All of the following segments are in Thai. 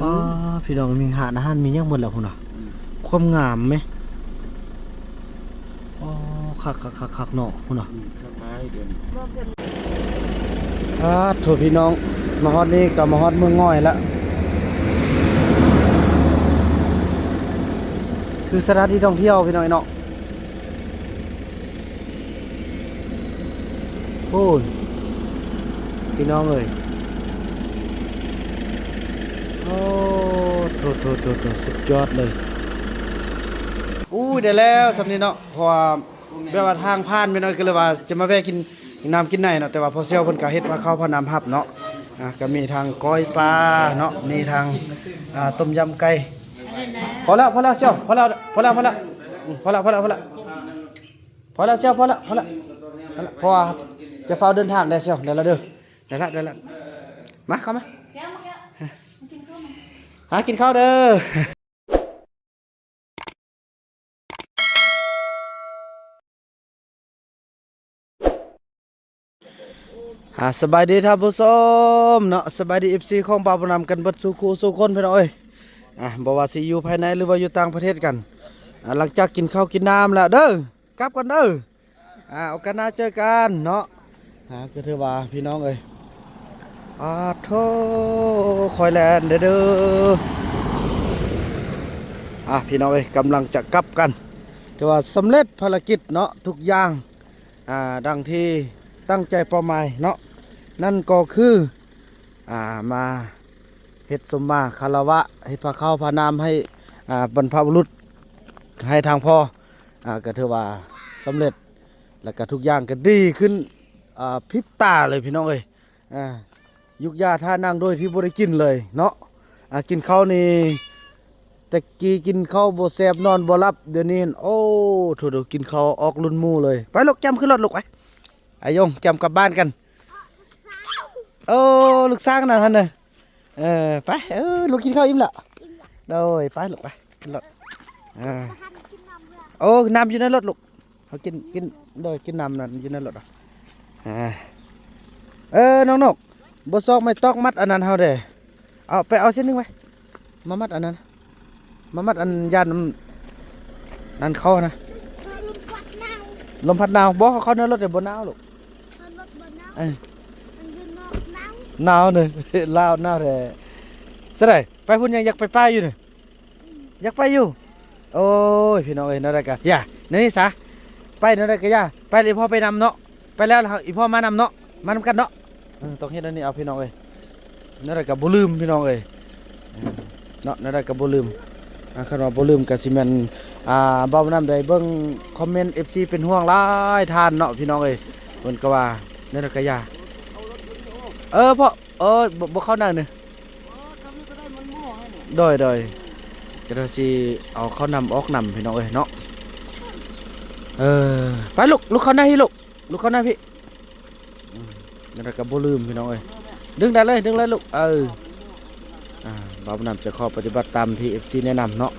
ป้าพี่น้องมีหาดอาหารมียังหมดแล้วพุ่นน่ะความงามไหมอ๋อคักเนาะพุ่นน่ะโทษพี่น้องมาฮอดนี่ก็มาฮอดเมืองง่อยละคือสถานที่ท่องเที่ยวพี่น้องเนาะโอ้ยพี่น้องเอ้ยโอ้โถสุดยอดเลยอู้เดี๋ยวแล้วสำนี้เนาะเพราะว่าแบบว่าทางผ่านไปหน่อยก็เลยว่าจะมาแวะกินน้ำกินไหนเนาะแต่ว่าพอเซียวเพิ่นก็เฮ็ดว่าข้าวพะน้ำฮับเนาะก็มีทางก้อยปลาเนาะมีทางต้มยำไก่พอแล้วเซียวพอแล้วเซียวพอแล้วพอจะเฝ้าเดินทางได้เซียวได้แล้วเด้อได้ละมาเข้ามาหากินข้าวเด้อสบายดีท่านผู้ชมเนาะสบายดี FC ของบ่าวผู้นำกันเบิดสู่คู่สู่คนพี่น้องเอ้ยบ่ว่าสิอยู่ภายในหรือว่าอยู่ต่างประเทศกันหลังจากกินข้าวกินน้ำแล้วเด้อกลับกันเด้อโอกาสหน้าเจอกันเนาะก็ถือว่าพี่น้องเอ้ยโธ่คอยแลนเด้อพี่น้องเอ้ยกำลังจะกลับกันถือว่าสำเร็จภารกิจเนาะทุกอย่างดังที่ตั้งใจเป้าหมายเนาะนั่นก็คือมาเฮ็ดสมมาคารวะเฮ็ดพระเข้าพระนามให้บรรพบุรุษให้ทางพ่อก็ถือว่าสำเร็จแล้วก็ทุกอย่างก็ดีขึ้นพริบตาเลยพี่น้องเอ้ยยุกยาท่านั่งโดยที่บ่ได้กินเลยเนาะกินข้าวนี่แต่กี้กินข้าวบ่แซ่บนอนบ่หลับเดี๋ยวนี้โอ้โถกินข้าวออกรุ่นหมู่เลยไปลูกจำขึ้นรถลูกไปไอ้ยงจำกลับบ้านกันโอ้ลูกสร้างนั่นท่านเลยไปลูกกินข้าวอิ่มละโดยไปลูกไปขึ้นรถโอ้น้ำอยู่ในรถลูกเขากินโดยกินน้ำนั่นอยู่ในรถน้องนกบ่ซอกไม่ตอกมัดอันนั้นเฮาเด้เอาไปเอาเส้นนึงไว้มามัดอันนั้นมามัดอันยานนั่นเขานะลมพัดหนาวบอกเขาในรถเดี๋ยวบนหนาวลูกหนาวเลยลาวหนาวเลยสไลด์ไปพุ่นยังอยากไปป้ายอยู่เนี่ยอยากไปอยู่โอ้ยพี่น้องเอ้ยนั่นแหละกันย่านี่ซะไปนั่นแหละกันย่าไปเลยพ่อไปนำเนาะไปแล้วอีพ่อมานำเนาะมานำกันเนาะต้องเฮ็ดอันนี้เอาพี่น้องเอ้ยนั่นแหละกับบ่ลืมพี่น้องเอ้ยเนาะนั่นแหละกับบ่ลืมคันว่าบ่ลืมก็สิแม่นบ่าวนำได้เบิ่งคอมเมนต์ FC เป็นห่วงหลายท่านเนาะพี่น้องเอ้ยเพิ่นก็ว่านั่นแหละก็ย่าพ่อบ่เข้าหน้าเนี่ยโดยก็ได้สิเอาเข้านำออกนำพี่น้องเอ้ยเนาะไปลูกเข้าหน้าพี่ลูกเข้าหน้าพี่นั่นแหละก็บ่ลืมพี่น้องเอ้ยดึงได้เลยลูกบ่าวนำจะขอปฏิบัติตามที่ FC แนะนำเนาะ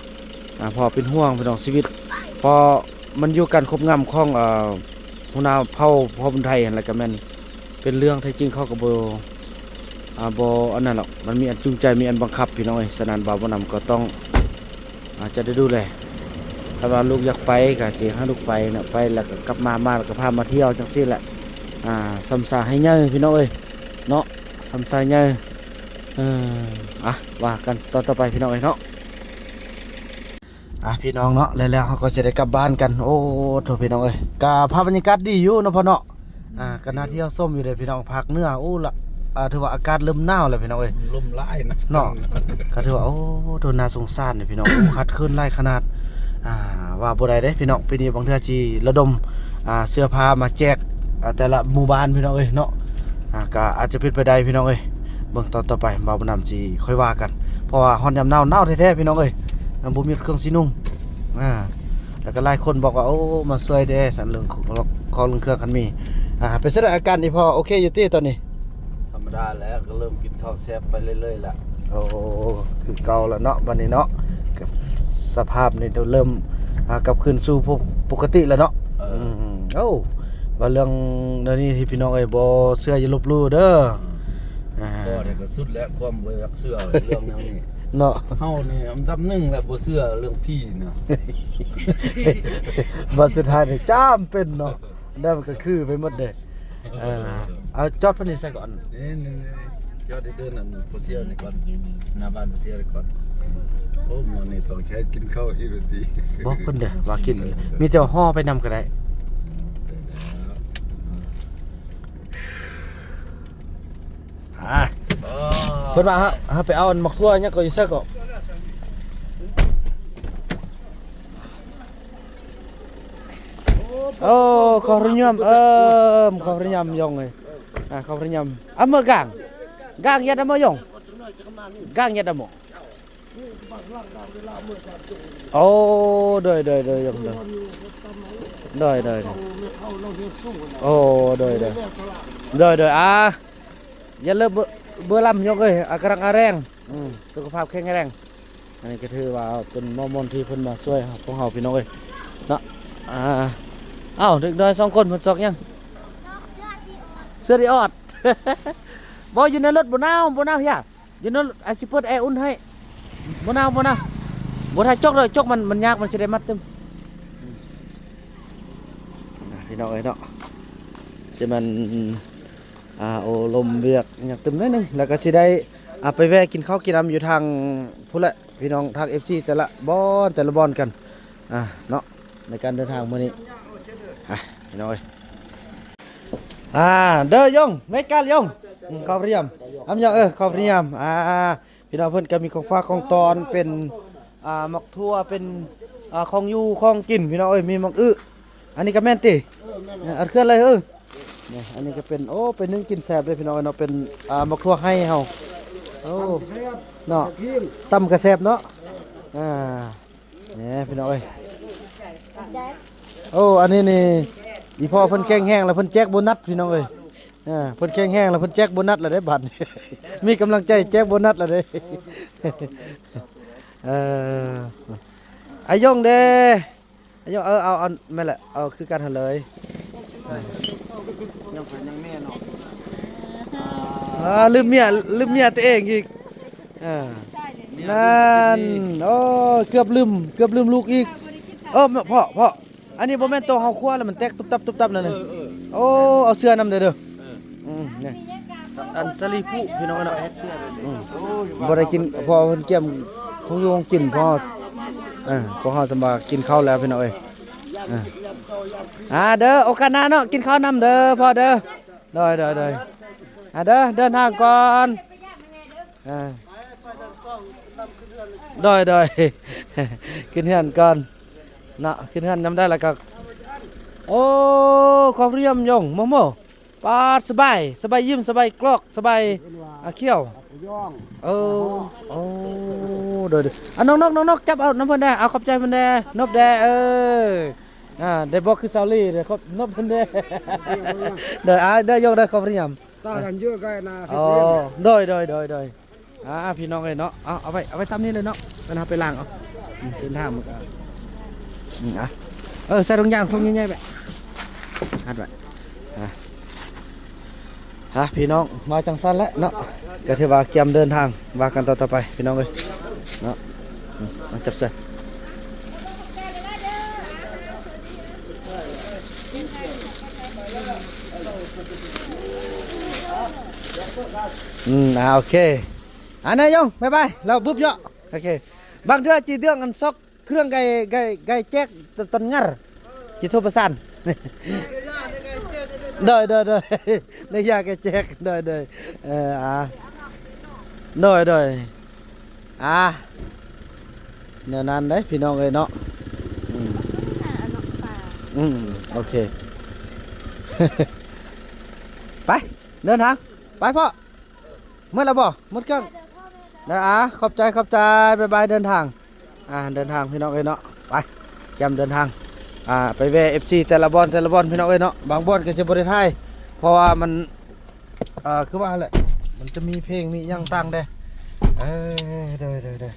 พอเป็นห่วงพี่น้องชีวิตพอมันอยู่กันครบงำของหัวหน้าเผ่าพ่อบุญไทยอะไรก็แม่นเป็นเรื่องแท้จริงเขาก็บ่อันนั้นหรอกมันมีอันจูงใจมีอันบังคับพี่น้องฉะนั้นบ่าวนำก็ต้องจะได้ดูแลถ้าว่าลูกอยากไปก็สิให้ลูกไปน่ะไปแล้วก็กลับมาแล้วก็พามาเที่ยวจังซี่แหละสำสาให้เยอะพี่น้องเอ้ยเนาะสำสาเยอะว่ากันตอนต่อไปพี่น้องเอ้ยเนาะพี่น้องเนาะแล้วเขาก็จะได้กลับบ้านกันโอ้โถพี่น้องเอ้ยกะภาพบรรยากาศดีอยู่เนาะพ่อเนาะก็น่าเที่ยวส้มอยู่เลยพี่น้องภาคเหนือโอ้ละถือว่าอากาศเริ่มหนาวแล้วพี่น้องเอ้ยลมไล่นะเนาะก็ถือว่าโอ้โดนน่าสงสารเนี่ยพี่น้องคัดขึ้นไล่ขนาดว่าบ่ได้เด้พี่น้องปีนี้บางเทื่อสิระดมเสื้อผ้ามาแจกแต่ละหมู่บ้านพี่น้องเอ้ยเนาะก็อาจจะเป็นไปได้พี่น้องเอ้ยเบิ่งตอนต่อไปบ่าวบุญนำสิค่อยว่ากันเพราะว่าฮอนยามหนาวแท้ๆพี่น้องเอ้ยบ่มีเครื่องสินุ่งแล้วก็หลายคนบอกว่าโอ้มาช่วยเด้สันเรื่องของเรื่องเครื่องคันมีเป็นสถานการณ์ที่พอโอเคอยู่ที่ตอนนี้ธรรมดาแล้วก็เริ่มกินข้าวแซ่บไปเรื่อยๆแล้วโอ้คือเก่าแล้วเนาะวันนี้เนาะกับสภาพนี่เริ่มกลับคืนสู่ปกติแล้วเนาะว่าเรื่องเดี๋ยวนี้ที่พี่น้องไอ้บ่เชื่ออย่าลบหลู่เด้อก็ แต่ก็สุดแล้วความบ่รักเสื้อเรื่องแนวนี้ เนาะ เฮานี่อันดับหนึ่งแหละบ่เสื้อเรื่องพี่นะ บัดสุดท้ายนี่จ้ามเป็นเนาะแล้วมันก็คือไปหมดเด้เอาจอดพวกนี้ใส่ก่อน นี่จอดเดินอันบ่เสื้อนี่ก่อนหน้าบ้านบ่เสื้อนี่ก่อนโอ้มื้อนี้ต้องใช้กินข้าวอีกที บอกเพิ่นเด้อว่ากินมีแต่ว่าห่อไปนำก็ได้เพิ่นว่าฮะไปเอาอันหมักทั่วเนี่ยก็อยู่ซะก็โอ้เขาระยำเขาระยำยองเลยเขาระยำเมื่อกางยัดเมื่อยองกางยัดเมื่อโอ้เดยยองเดยโอ้เดยอย่าเลิกเบื่อลำยองเลยกำลังแรงสุขภาพแข็งแรงอันนี้ก็ถือว่าเป็นมอมนที่เพิ่นมาช่วยพวกเฮาพี่น้องเอ้ยเนาะอ้าวเด็กน้อย2คนเพิ่นซอกยังเสื้อดีออด บ่อยู่ในรถบ่หนาวเฮียอยู่ในรถสิเปิดแอร์อุ่นให้บ่หนาวบ่ถ้าจกเลยจกมันยากมันสิได้มัดตึมพี่น้องเอ้ยเนาะสิมันโอลมเบียกอยากตึมนิดนึงแล้วก็สิได้ไปแวะกินข้าวกินน้ำอยู่ทางพุ่นแหละพี่น้องทาง FC แต่ละบอนกันเนาะในการเดินทางมื้อนี้พี่น้องเอ้ยเด้อยงเมกาลยงเข้าเรียมอำยองเข้าเรียมพี่น้องเพิ่นก็มีของฝากของตอนเป็นหมักทั่วเป็นของอยู่ของกินพี่น้องเอ้ยมีหมักอันนี้ก็แม่นติอันเคลื่อนเลยเนี่ยอันนี้ก็เป็นเป็นนึ่งกินแซ่บเลยพี่น้องเนาะเป็นหมักทั่วให้เฮาเนาะตำกระแซ่บเนาะเนี่ยพี่น้องเอ้ยอันนี้นี่อีพ่อเพิ่นแข้งแห้งแล้วเพิ่นแจกโบนัสพี่น้องเอ้ยเพิ่นแข้งแห้งแล้วเพิ่นแจกโบนัสแล้วได้บัตร มีกำลังใจแจกโบนัสแล้วได้อายงเด้อายงเอาแม่นแหละเอาคือการหันเลยยังเป็นยังแม่เนาะลืมเมียตัวเองอีกนั่นเกือบลืมลูกอีกพ่ออันนี้บ่แม่นโตเฮาคั่วแล้วมันแตกตุบตับนั่นน่ะเอาเสื้อนำเด้อนี่อันสลีผู้พี่น้องเนาะเสื้อบ่ได้กินพอเพิ่นเกี่ยมคงอยู่คงกินพอพอเฮาสำบากกินข้าวแล้วพี่น้องเอ้ยเด้อโอกาสหน้าเนาะกินข้าวนำเด้อพ่อเด้อเด้อเด้อเดินทางก่อนเด้อขึ้นเฮือนก่อนเนาะขึ้นเฮือนนำได้แล้วก็ความเรียมยงโมโมปาดสบายยิ้มสบายกลอกสบายเขี้ยวเด้อน้องจับเอาน้ำเพิ่นได้เอาขอบใจเพิ่นได้นบได้ได้บอกคือซาลี่เด้อครับนบเพิ่นได้เด้อยงได้ความเรียมตากันเยอะกันนะโดยพี่น้องเลยเนาะเอาไปทำนี่เลยเนาะไปล้างเอาเส้นทางมันก็ใส่ถุงยางถุงใหญ่ๆไปหัดไว้พี่น้องมาจังสั้นแล้วเนาะก็ถือว่าเตรียมเดินทางว่ากันต่อไปพี่น้องเลยเนาะมาจับใส่โอเคนายยงบายเราปุ๊บเยอะโอเคบางเทื่อจีเรื่องอันซอกเครื่องไก่แจ๊กตนงัดจีโทรประสานเด้อในยาไก่แจ๊กเด้อเด้อเนี่ยนั้นได้พี่น้องเลยเนาะโอเคไปเดินทางไปพ่อเมื่อไรบ่หมดเครื่องขอบใจบายเดินทางพี่น้องเอ้ยเนาะไปจำเดินทางไปแวะ FC แต่ละบอลพี่น้องเอ้ยเนาะบางบอลก็จะบ่ได้ถ่ายเพราะว่ามันคือว่าแหละมันจะมีเพลงมียังต่างเด้เด้อ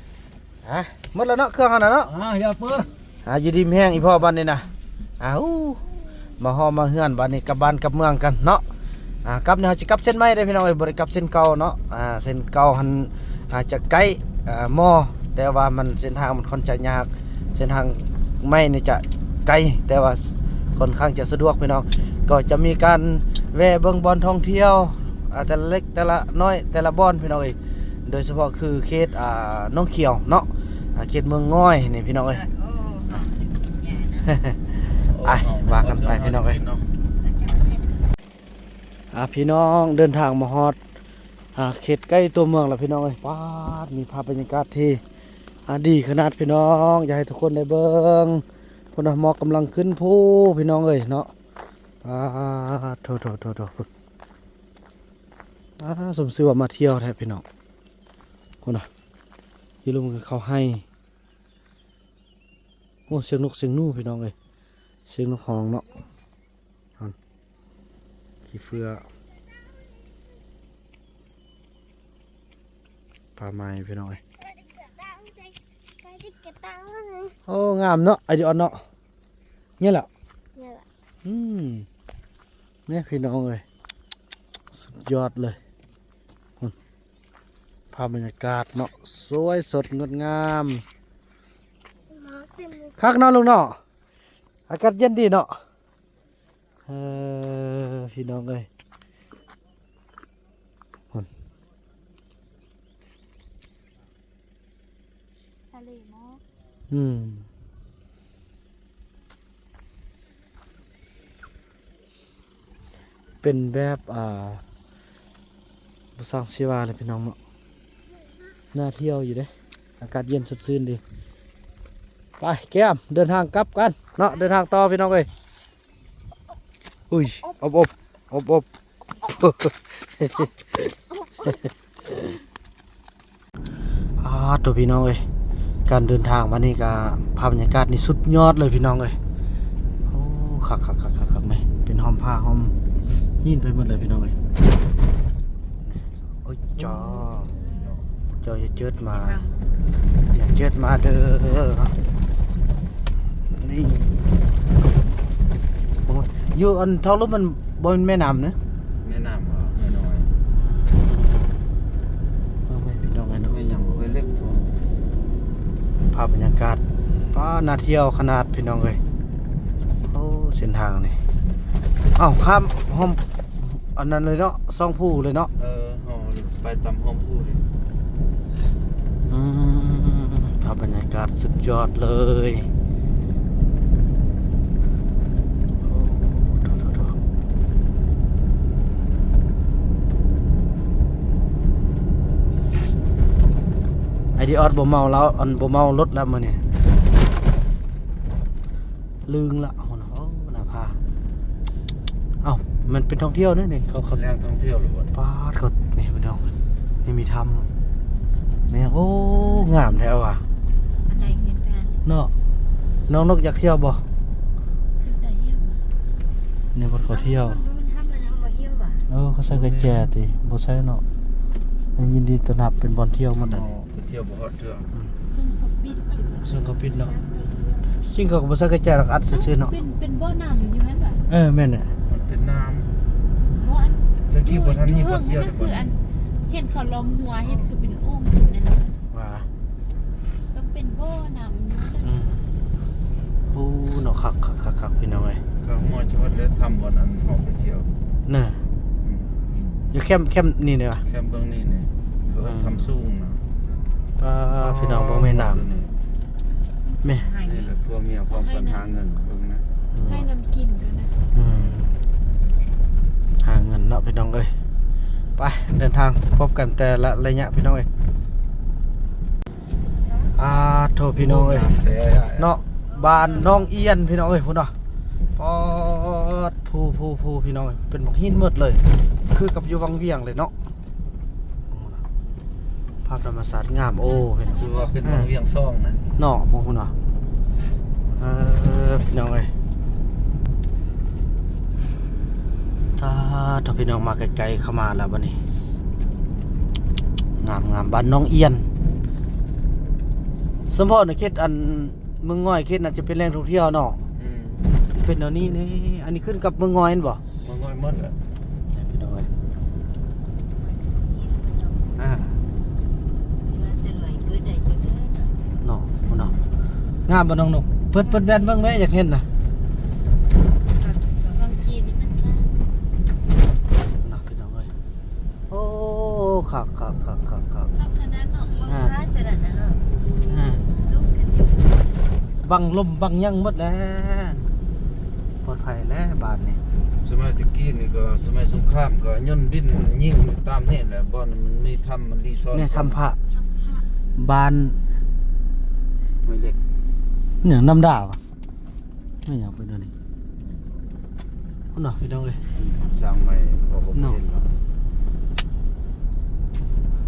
หมดแล้วเนาะเครื่องเอาน่ะเนาะอย่าเพิ่นอยู่ดีมีแห้งอีพ่อบ้านนี่นะมาฮอมาเฮือนบ้านนี้กับบ้านกับเมืองกันเนาะ กลับเนี่ยเราจะกลับเส้นไม้ได้พี่น้องเอ้ยบ่ได้กลับเส้นเก่าเนาะเส้นเก่าหันอาจจะใกล้มอแต่ว่ามันเส้นทางมันค่อนจะยากเส้นทางไม้นี่จะไกลแต่ว่าค่อนข้างจะสะดวกพี่น้องก็จะมีการแวะเบิ่งบอนท่องเที่ยวแต่ละเล็กแต่ละน้อยแต่ละบอนพี่น้องเอ้ยโดยเฉพาะคือเขตน้องเขียวเนาะเขตเมืองง่อยนี่พี่น้องเอ้ย ไอ้ว่ากันไปพี่น้องเอ้ยพี่น้องเดินทางมาฮอดเขตใกล้ตัวเมืองแล้วพี่น้องเอ้ยป๊าดมีภาพบรรยากาศที่ดีขนาดพี่น้องอยากให้ทุกคนได้เบิ่งพุ่นน่ะหมอกกำลังขึ้นภูพี่น้องเอ้ยเนาะโถสมชื่อว่ามาเที่ยวแท้พี่น้องพุ่นน่ะอยู่ลงเขาให้โอ้เสียงนกเสียงนู่พี่น้องเอ้ยเสียงนกของเนาะขี้เฟือปลาไม้พี่น้องเอ้ยโอ้งามเนาะไอเดียเนาะเนี่ยแหละเนี่ยพี่น้องเอ้ยสุดยอดเลยภาพบรรยากาศเนาะสวยสดงดงามคักเนาะลุงเนาะอากาศเย็นดีเนาะพี่น้องเอ้ยทะเลเนาะเป็นแบบสร้างชีวาเลยพี่น้องเนาะน่าเที่ยวอยู่เด้อากาศเย็นสดชื่นดีไปแก้มเดินทางกลับกันเนาะเดินทางต่อพี่น้องเอ้ยอุ้ยอบตัวพี่น้องเอ้ยการเดินทางมานี่ก็ภาพบรรยากาศนี่สุดยอดเลยพี่น้องเอ้ยโอ้คักไหมเป็นห้องผ้าห้องยินไปหมดเลยพี่น้องเอ้ยโอ้ยจออย่าเจิดมาเด้อนี่อยู่อันท้องรถมันบนแม่น้ำนะ แม่น้ำเหรอแม่น้อย ไม่พี่น้องไงเนาะ แม่ยังบ่เคยเล็กพอ ภาพบรรยากาศน่าเที่ยวขนาดพี่น้องเลยโอ้เส้นทางนี่ข้ามห้องอันนั้นเลยเนาะซ่องผู้เลยเนาะ ห่อไปตามห้องพูดดิ ภาพบรรยากาศสุดยอดเลย ไอเดียออดบ่เมาแล้วอันบ่เมารถแล้วมื้อนี้ลืงละโอ้น่าพามันเป็นท่องเที่ยวนี่เขา แรงท่องเที่ยวหรือเปล่า ปาดเขานี่พี่น้องนี่มีทำนี่โอ้งามแท้ว่ะ อะไรเหตุการณ์ เนาะน้องนกอยากเที่ยวบ่ เป็นแต่เยี่ยม นี่บ่เขาเที่ยว มันทำอะไรมาเยี่ยมว่ะ เขาใส่กระแจติบ่ใส่เนาะยินดีต้อนรับเป็นบ่อนเที่ยวหมดอันนี้ ไปเที่ยวบ่ฮอดเทื่อ ซึ่งเขาปิดซึ่งเขาปิดเนาะจริงเขาก็บ่ใส่กระแจหรอกอัดซื่อๆเนาะ เป็นบ่อน้ำอยู่นั่นว่ะ แม่นน่ะ มันเป็นน้ บ่อัน ำแต่ที่บ่ทันมีบ่เที่ยว นั่ แต่ น บ่ คืออันเห็นเขาล้อมหัวเห็นคือเป็นโอ่งนั่นน่ะ ว่า ต้องเป็นบ่อน้ำอยู่นั่น โอ้เนาะคักพี่น้องเอ้ย ก็หมอชดแล้วทำบ่อนอันเฮาไปเที่ยว น่ะอยู่แคมป์นี่นี่ว่ะ แคมป์เบิ่งนี่นี่เขาทำสูงนะ พี่น้องบ่แม่น้ำแม่ ให้ นี่แหละพวกเมียความปัญหาเงินเบิ่งนะ ให้น้ำกินด้วยนะ หาเงินเนาะพี่น้องเอ้ยไปเดินทางพบกันแต่ละระยะพี่น้องเอ้ยโทษพี่น้องเอ้ยเนาะบ้านน้องเอียนพี่น้องเอ้ยพุ่นเนาะปอดผู้พี่น้องเอ้ยเป็นบักหินหมดเลย คือกับอยู่วังเวียงเลยเนาะภาพธรรมศาสตร์งามโอ้พี่น้อง คือว่าเป็นเมืองเวียงซ่องนะ เนาะมองพุ่นเนาะพี่น้องเอ้ยถ้าพี่น้องมาไกลๆเข้ามาแล้วบัดนี้งามบ้านน้องเอียนสมพรในเขตอันเมืองง่อยเขตน่าจะเป็นแหล่งท่องเที่ยวเนาะเป็นแนวนี้นี่อันนี้ขึ้นกับเมืองง่อยนั่นบ่ เมืองง่อยหมดแหละ พี่น้องเอ้ย งามบ่น้องนกเปิดแว่นเบิ่งแม่อยากเห็นน่ะ บางทีนี่มันน่า น่ะพี่น้องเอ้ยโอ้คัก เข้าขนาดเนาะ อ่า ถ้าจะนั่นน่ะเนาะ อ่า สู้กันอยู่ บังลมบังหยังหมดแล้วปลอดภัยแล้วบ้านนี่ สมัยตะกี้นี่ก็สมัยสงครามก็ย่นต์บินยิงตามนี่แหละบ่อนมันมีทำมันรีสอร์ท เนี่ยทำพระบ้าน ไม่เล็ก เนี่ยน้ำด่าวะไม่อยากไปเดินนี่พุ่นน่ะพี่น้องเอ้ย สร้างใหม่พอผม เนาะ เห็นว่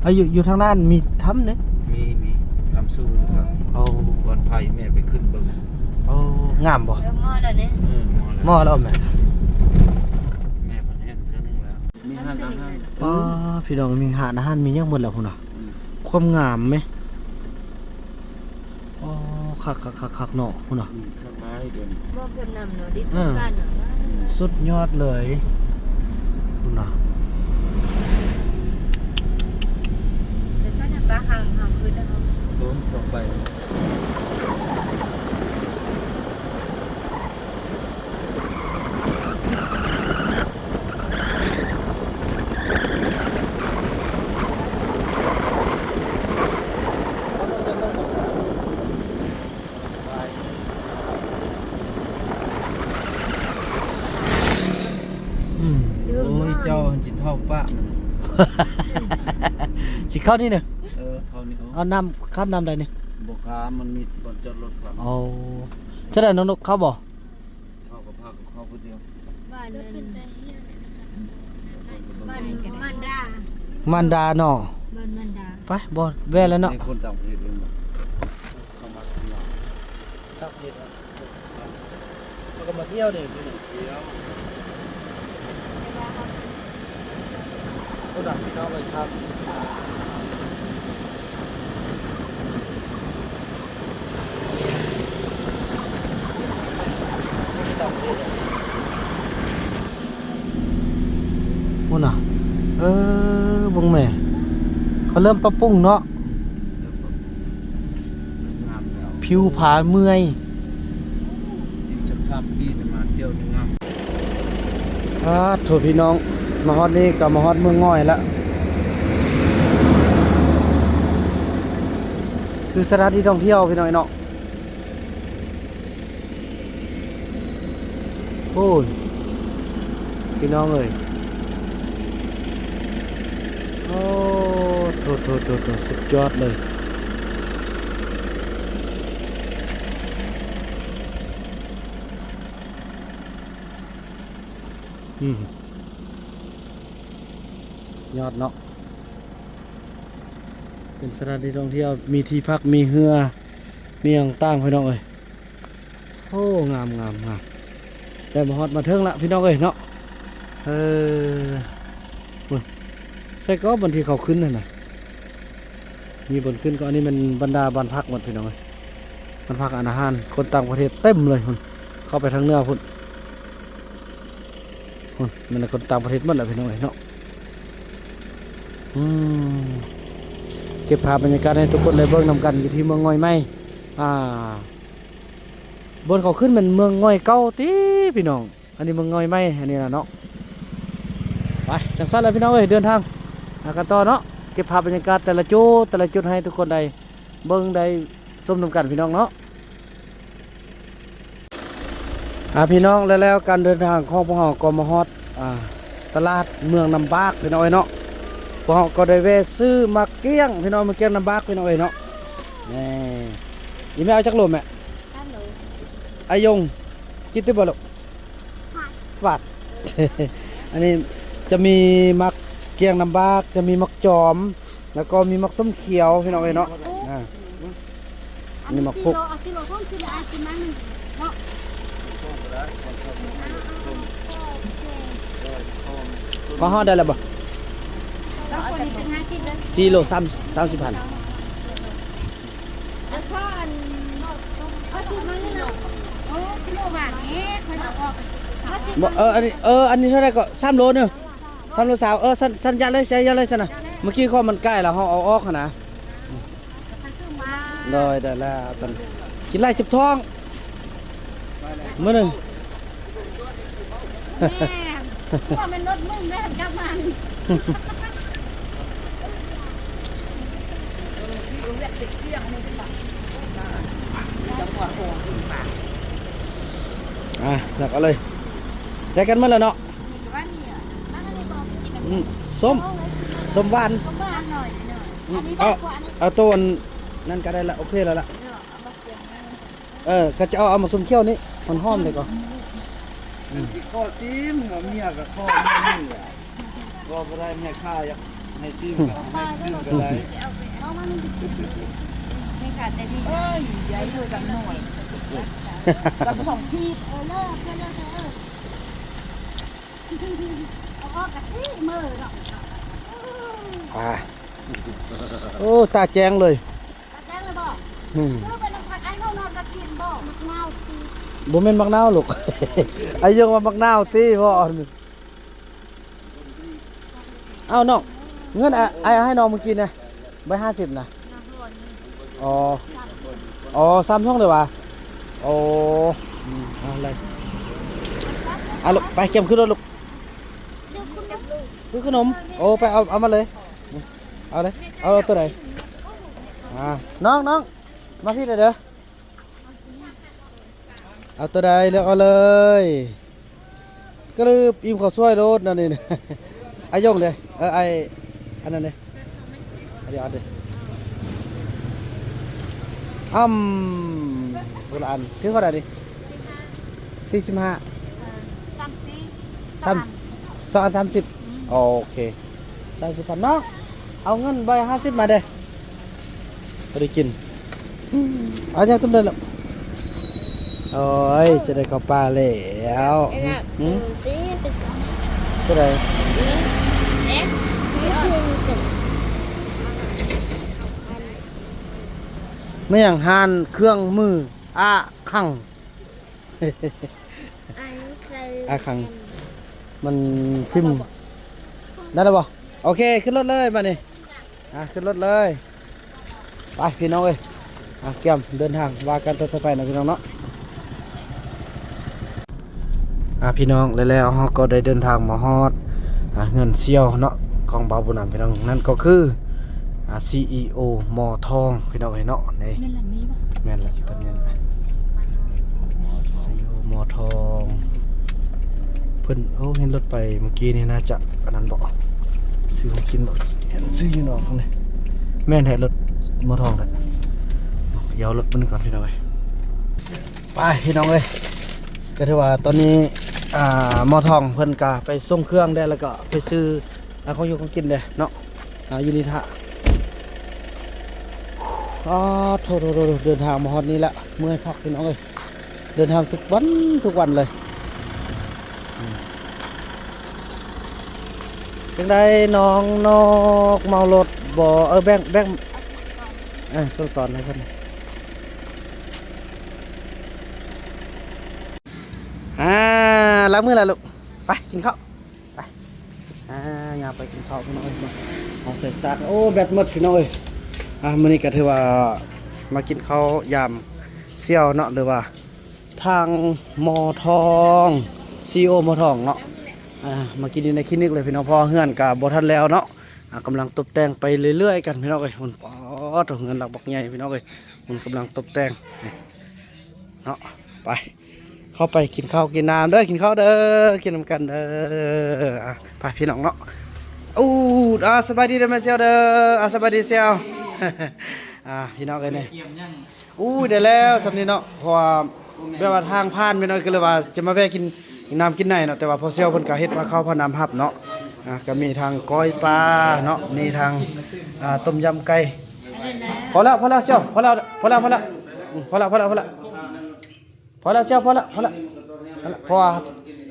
า อยู่ทางด้านมีถ้ำเนี่ย มีทำสู้ครับ เอา บ่อนไผ่แม่ไปขึ้นเบิ่ง เอางามบ่ แล้วหม้อแล้วเนี่ย หมอแล้ว หม้อแล้วแม่ แม่เพิ่นเห็นเทื่อนึงแล้วมีห้านอาหาร อ๋อพี่น้องมีหาดอาหารมีหยังหมดแล้วพุ่นน่ะความงามไหมอ๋อคักเนาะพุ่นน่ะ ข้างไม้เดี๋ยวนี้ หม้อเก็บน้ำเนาะดิบสุกันเนาะ สุดยอดเลยพุ่นน่ะ แต่ซั่นน่ะปลาหางขึ้นนะครับ โดนต่อไป อืม โอ้ยเจ้าจิเท่าป้ามัน สิเข้านี่เนี่ย เขานี่ เอาน้ำข้ามน้ำใดเนี่ย บ่ค้ามันมีบ่อนจอดรถครับ เอาใช่ได้น้องนกเข้าบ่ เข้ากับพากับเข้าผู้เดียว บ้าน จะ นั้น เป็นได้เฮียเลยนะคะ บ้านมันดา มันดาเนาะ บ้านมันดา ไปบ่แว่แล้วเนาะ ในคนต่างประเทศเองบ่เข้ามาทำงาน ต่างประเทศแล้วก็มาเที่ยวนี่ เที่ยว ก็ดักพี่น้องเลยครับมุ่นน่ะบังแม่เขาเริ่มปรับปรุงเนาะ งามแล้ว ผิวผาเมื่อย อีกชับๆปีนี่มาเที่ยวนี่งาม โถพี่น้องมาฮอดนี่กับมาฮอดเมืองง่อยแล้วคือสถานที่ท่องเที่ยวพี่น้อยเนาะโอ้ยพี่น้องเอ้ยโอ้โถสุดยอดเลยสุดยอดเนาะเป็นสถานที่ท่องเที่ยวมีที่พักมีเรือมีอย่างต่างพี่น้องเอ้ยโอ้งามแต่มาฮอดมาเทิงละพี่น้องเอ้ยเนาะพุ่นใช่ก็บนที่เขาขึ้นนั่นน่ะมีบนขึ้นก็อันนี้มันบรรดาบ้านพักหมดพี่น้องเอ้ยบ้านพักอาหารคนต่างประเทศเต็มเลยพุ่นเข้าไปทางเหนือพุ่นมันคนต่างประเทศหมดแหละพี่น้องเอ้ยเนาะเก็บภาพบรรยากาศให้ทุกคนเลยเบิ่งนำกันอยู่ที่เมืองง่อยไม้บนเขาขึ้นเป็นเมืองง่อยเก่าติพี่น้องอันนี้เมืองง่อยไม้อันนี้นะเนาะไปจังสั้นเลยพี่น้องเอ้ยเดินทางหากันต่อเนาะเก็บภาพบรรยากาศแต่ละจุดให้ทุกคนได้เบิ่งได้ชมนำกันพี่น้องเนาะพี่น้องแล้วการเดินทางของพวกเราก็มาฮอดตลาดเมืองน้ำบากพี่น้องเอ้ยเนาะพวกเราก็ได้แวะซื้อมาเกี้ยงพี่น้องมาเกี้ยงน้ำบากพี่น้องเอ้ยเนาะนี่ยังไม่เอาจักรลมแม่ ฮัลโหล อายงกินติบ่ลูกฝาด อันนี้จะมีมักเกี้ยงน้ำบากจะมีมักจอม แล้วก็มีมักส้มเขียวพี่น้องเอ้ยเนาะนี่มักพุก เอาสิโลท่องสิโลอาสิมันเนาะ พอฮอดได้แล้วบ่ แล้วคนนี้เป็น50เลย 4โล30พัน แล้วก็อันเอาสิมันเนาะโอ้สิโลบาทนี้เพิ่นเอาออกเอาสิ บ่อันนี้เท่าไหร่ก็3โลเนอะ3โลสาวสัญญาเลยใช้ยาเลยซั่นน่ะเมื่อกี้ข้อมันใกล้แล้วเฮาเอาออกหั่นนะ สักครึ่งมา ได้แล้วซั่นกิ กินไล่จับท้องมื้อหนึง แม่ว่ามันรถมึงได้กลับมา แล้วก็เลยได้กันมื้อแล้วเนาะ ว่านี่อ่ะนั่นนี่บอกกินกัน อืมส้มส้มหวาน ผมบ้านหน่อยหน่อย อืม อันนี้ เอา บ้านกว่าอันนี้ เอาต้นนั่นก็ได้ละโอเคแล้วล่ะ เนาะเอามาเสียงนะ ก็จะเอามาส้มเคี่ยวนี่มันหอมเลยก่อน ข้อซิมหัวเมียกับข้อเมียนี่ก็บ่ได้แม่ค่าอยากให้ซิมกับให้ดื่มก็ได้ เอาไปเอามานี่ ไม่ขาดแต่ดีใหญ่อยู่จังหน่อยกับสองพี่ เลิกเอาออกกับที่มือเนาะ โอ้ตาแจงเลย ตาแจ้งเลยบอก อืม ซื้อเป็นผักไอ้นอนก็กินบอกมะนาวตี บ่แม่นมักนาวลูก ไอ้ยังว่ามักนาวติพ่อเอ้าน้องเงินไอ้ให้น้องเมื่อกี้นะใบ50นะอ๋อ3ช่องเลยวะโอ้เอาเลยลูกไปเก็บขึ้นรถลูก ซื้อคุณกับลูก ซื้อขนมโอ้ไปเอามาเลยเอาเลยเอาตัวไหนน้องมาพี่เด้อเอาตัวใดเลือกเอาเลยก็เลยอิ่มข้าวซอยรถนั่นนี่ ไอ้ยงเลยไอ้อันนั้นเลยเดี๋ยวอันเดียวตัวละอันคือเท่าไหร่ดิ45 2อัน30โอเค30,000น้องเอาเงินใบ50มาเด้บ่ได้กินเอาอย่างตุ้มเดินแล้วโอ้ยสิได้เข้าป่าแล้วหืม ซื้อเป็นสอง ตัวใด นี่คือมีสุด ไม่อย่างหานเครื่องมือคัง อันคือ คังมันพิมพ์ได้แล้วบ่โอเคขึ้นรถเลยมานี่ขึ้นรถเลยไปพี่น้องเอ้ยแก้มเดินทางว่ากันต่อไปนะพี่น้องเนาะพี่น้องแล้วเฮาก็ได้เดินทางมาฮอดเงินเซี่ยวเนาะของบ่าวบุญนำพี่น้องนั่นก็คือCEO หมอทองพี่น้องเอ้ยเนาะนี่ เป็นหลังนี้ป่ะ แม่นละตอนนี้CEO หมอทองเพิ่นเห็นรถไปเมื่อกี้นี่น่าจะอันนั้นบ่ซื้อของกินบ่เห็นซื้ออยู่นอกนี่แม่นแท้รถหมอทองแท้เดี๋ยวรถมันก่อนพี่น้องเอ้ยไปพี่น้องเอ้ยก็ถือว่าตอนนี้หมอทองเพิ่นก็ไปส่งเครื่องได้แล้วก็ไปซื้อของอยู่ของกินได้เนาะอยู่นี่ท่าโทษเดินทางมาฮอดนี้ละเมื่อยพักพี่น้องเอ้ยเดินทางทุกวันเลยจังได้น้องนกเมารถบ่แบ่งต้นตอนให้เพิ่นล้างมือแล้วลูกไปกินข้าวไปอย่าไปกินข้าวพี่น้องเอ้ยเอาใส่ซากโอ้แบตหมดพี่น้องเอ้ยมื้อนี้ก็ถือว่ามากินข้าวยามเซี่ยวเนาะหรือว่าทางหมอทองCEOหมอทองเนาะมากินในคลินิกเลยพี่น้องพอเฮือนก็บ่ทันแล้วเนาะกำลังตกแต่งไปเรื่อยๆกันพี่น้องเอ้ยมันป๊อดเงินหลักบักใหญ่พี่น้องเอ้ยมันกำลังตกแต่งเนาะไปเข้าไปกินข้าวกินน้ำเด้อกินข้าวเด้อกินน้ำกันเด้อไปพี่น้องเนาะสบายดีเด้อแม่เซี่ยวเด้อสบายดีเซี่ยว พี่น้องกันนี่ได้แล้วสำนี้เนาะเพราะว่าแบบว่าทางผ่านไปหน่อยก็เลยว่าจะมาแวะกินน้ำกินไหนเนาะแต่ว่าพอเซี่ยวเพิ่นก็เฮ็ดมาเข้าพน้ำฮับเนาะก็มีทางก้อยปลาเนาะมีทางต้มยำไก่พอแล้วเซี่ยวพอแล้วเซี่ยวพอแล้วเพราะว่า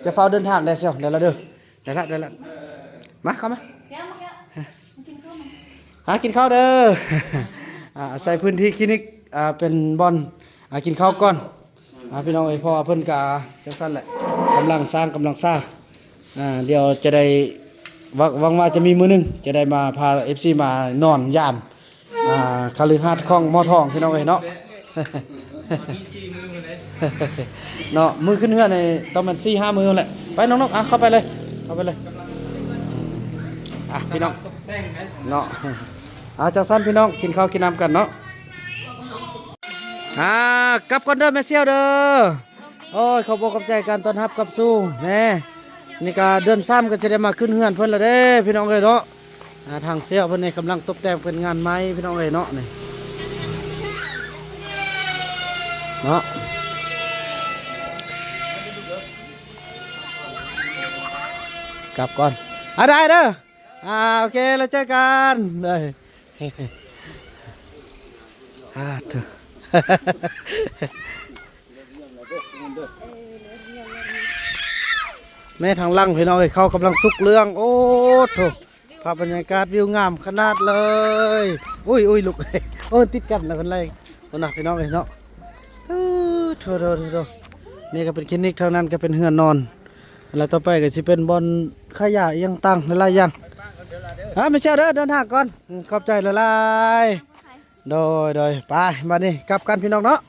จะเฝ้าเดินทางได้เซี่ยวได้แล้วเด้อได้ละมาเข้ามากินข้าวเด้อใส่พื้นที่คลินิกเป็นบอลกินข้าวก่อนพี่น้องพ่อเพิ่นกาจังซั่นแหละกำลังสร้างเดี๋ยวจะได้หวังว่าจะมีมื้อนึงจะได้มาพา FC มานอนย่านคฤหาสน์ของหมอทองพี่น้องเนาะ มี4มือเลย เนาะมือขึ้นเฮือนในต้องมัน4-5 มือแหละไปน้องๆอ่ะเข้าไปเลยอ่ะพี่น้อง แต่งไหม เนาะเอาจังสั้นพี่น้องกินข้าวกินน้ำกันเนาะกลับก่อนเด้อแม่เซี่ยวเด้อโอ้ยขอบอกขอบใจการต้อนรับกับสู้แน่นี่ก็เดือน3ก็จะได้มาขึ้นเฮือนเพิ่นละเด้พี่น้องเอ้ยเนาะทางเซี่ยวเพิ่นนี่กำลังตกแต่งเป็นงานไม้พี่น้องเอ้ยเนาะนี่เนาะกลับก่อนได้เด้อโอเคแล้วเจอกันเลยเถอะ แม่ทางล่างพี่น้องเขากำลังสุกเรื่องโอ้โถภาพบรรยากาศวิวงามขนาดเลยอุ้ยลูกโอ้ติดกันแล้วคนไรคนน่ะพี่น้องเนาะโถนี่ก็เป็นคลินิกเท่านั้นก็เป็นเฮือนนอนแล้วต่อไปก็จะเป็นบอลขยะยังตั้งหลายอย่างไม่ใช่เดินทางก่อนขอบใจละลายโดยไปมานี่กลับกันพี่น้องเนาะ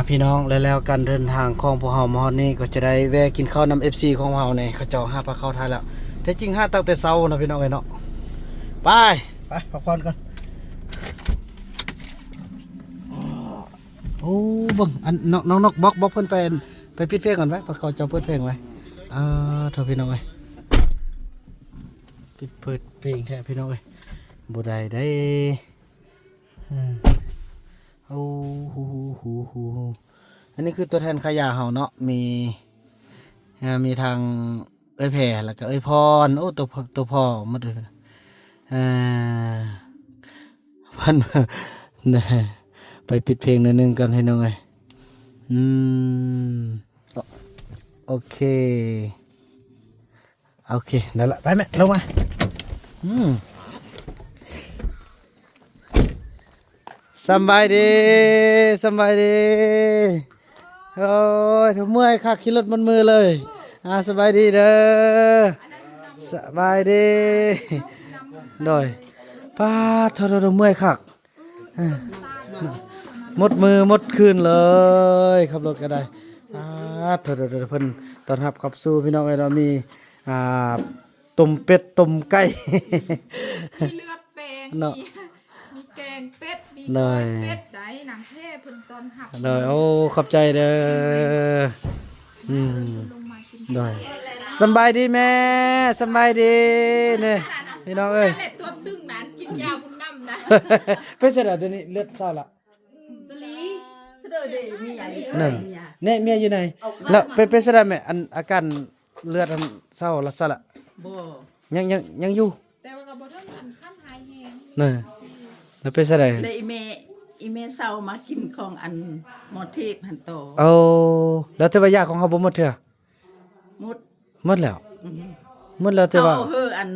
พี่น้องแล้วกันเดินทางของพวกเฮามาฮอดนี้ก็จะได้แวะกินข้าวนำ FC ของเฮาในเขาเจ้า5พาเข้าไทยแล้วแต่จริง5ตั้งแต่เช้านะพี่น้องเอ้ยเนาะไปพักผ่อนกันโอ้เบิ่งอันน้องนกบล็อกเพิ่นไปปิดเพลงก่อนไว้เพราะเขาเจ้าเปิดเพลงไว้โทษพี่น้องเอ้ยเปิดเพลงแท้พี่น้องเอ้ยบ่ได้โอ้หูอันนี้คือตัวแทนขยะเฮาเนาะมีทางเอ้ยแผ่แล้วก็เอ้ยพรโอ้ตัวพ่อหมดเลยพันนะไปปิดเพลงหนึ่งกันให้น้องเอ้ยโอเคนั่นแหละไปแม่ลงมาสบายดีโอ้ยเมื่อยคักขี่รถมันมือเลยสบายดีเด้อสบายดีโดยป้าเธอเมื่อยคักหมดมือหมดคืนเลยขับรถก็ได้เธอเพิ่นตอนรับขับสู้พี่น้องเรามีต้มเป็ดต้มไก่ มีเลือดแปลงมีแกงเป็ดมีก้อยเป็ดได้หนังเทพเพิ่นตอนหับ เลยโอ้ขอบใจเด้อลงมากิน เลยสบายดีแม่สบายดีเนี่ยพี่น้องเอ้ย นั่นแหละตัวตึงนั้นกินยาบุญน้ำนะ เป็นเสร็จแล้วตัวนี้เลือดเศร้าละ สลีเสดอเดมีอะไร หนึ่งเนี่ยเมียอยู่ไหนแล้วเป็นเสร็จแล้วแม่อันอาการเลือดอันเศร้าละซะละ บ่ ยังอยู่ แต่ว่ากับบอทอันขั้นหายแหง เนี่ยแล้วเป็นเสร็จแล้ว เลยอีเมเศร้ามากินของอันหมอเทพหันโต เอาแล้วเทวายาของเขาบ่หมดเถอะ หมด หมดแล้วหมดแล้วเทว่า เอาเฮออัน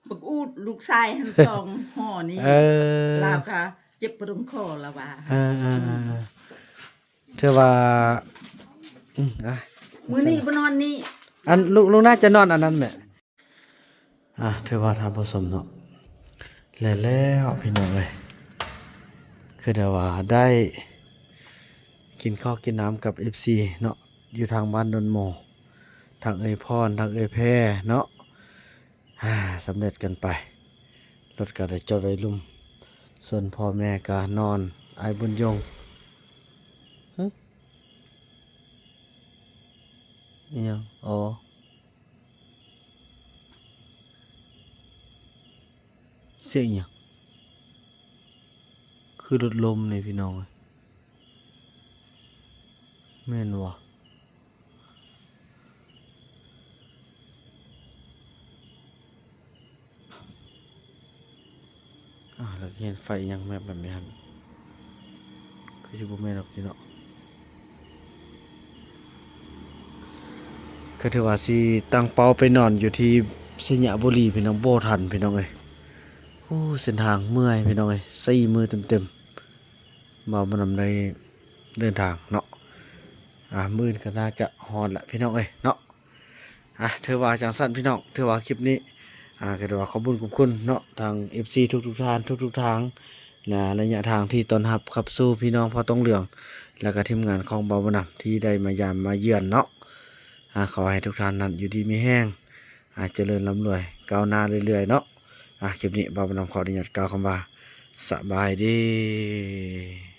บักอูดลูกชายหันซองห่อนี้ลาวค่ะเจ็บประดมคอละว่า เทว่ามื้อนี้บ่นอนนี่ อันลูกน่าจะนอนอันนั้นแม่เทว่าทำผสมเนาะแล้วพี่น้องเลยคือเดี๋ยวว่าได้กินข้าวกินน้ำกับ FC เนาะอยู่ทางบ้านดอนโมทางเอ่ยพรทางเอ่ยแพร่เนาะสำเร็จกันไปรถก็ได้จอดไว้ลุ่มส่วนพ่อแม่ก็นอนไอ้บุญยงยังอ๋อเสียงยังคือรถลมนี่พี่น้องแม่นวะแล้วเห็นไฟยังแบบนี้ครับคือชิบุแม่นหรอกทีเนาะก็ถือว่าสิตั้งเป้าไปนอนอยู่ที่สิญญบุรีพี่น้องโบทันพี่น้องเอ้ยโอ้เส้นทางเมื่อยพี่น้องเอ้ย4 มื้อเต็มบ่มานำได้เดินทางเนาะมื้อก็น่าจะฮอดละพี่น้องเอ้ยเนาะถือว่าจังสั้นพี่น้องถือว่าคลิปนี้ก็ถือว่าขอบคุณเนาะทาง FC ทุกท่านทุกทาง ระยะทางที่ต้อนรับขับสู้พี่น้องพอต้องเหลืองแล้วก็ทีมงานของเบาบนำที่ได้มายามมาเยือนเนาะขอให้ทุกท่านนั้นอยู่ดีมีแห้งเจริญร่ำรวยก้าวหน้าเรื่อยๆเนาะคลิปนี้เบาบนำขออนุญาตกล่าวคำว่าสบายดี